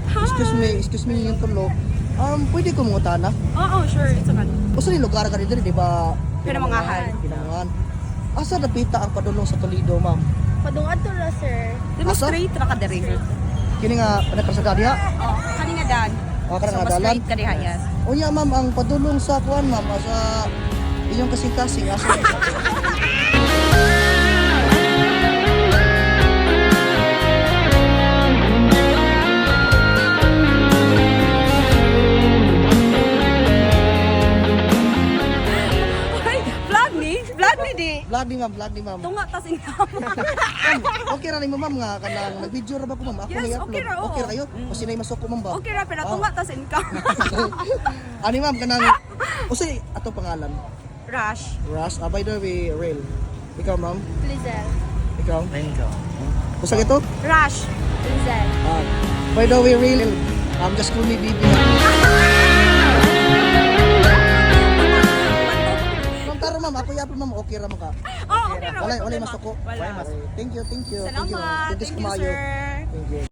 Excuse me yung tulo. Pwede ko mga tana? Oo, sure. It's okay. Usa ni lugar ka dito, di ba? Pinamangahan. Pinamangahan. Asa napita ang padulong sa Toledo, ma'am? Padungad to na, sir. Di ba Asa? straight ra ka diri? Kini nga panagkasada diha. Oh, kani nga dan. Kana So, nga mas dalan. straight ka diha, yes. Unya ma'am, ang padulong sa kuan ma'am, sa inyong kasing-kasing asa. Ay, vlog ni di. Vlog ni ma'am. Tunga ta sing Ma'am, okay ra nimo ma'am nga kanang nag-video ra ba ko ma'am? Ako Yes, ni upload. okay ra, oo. Okay ra kayo? O sinay masok ko ma'am ba? Okay ra pero tunga ta sing ka. Ani ma'am kanang usay ato pangalan. Rush. Russ, by the way, Rail. Ikaw ma'am? Lizelle. Ikaw? Usa ito? Rush. Lizelle. By the way, Rail. Just call me Bibi. Ma'am, taro ma'am, ako i-upload ma'am, okay ra mo ka. Oh, okay ra. Wala masok ko. Wala. Thank you. Salamat. Thank you Thank you, kumayo. sir. Thank you.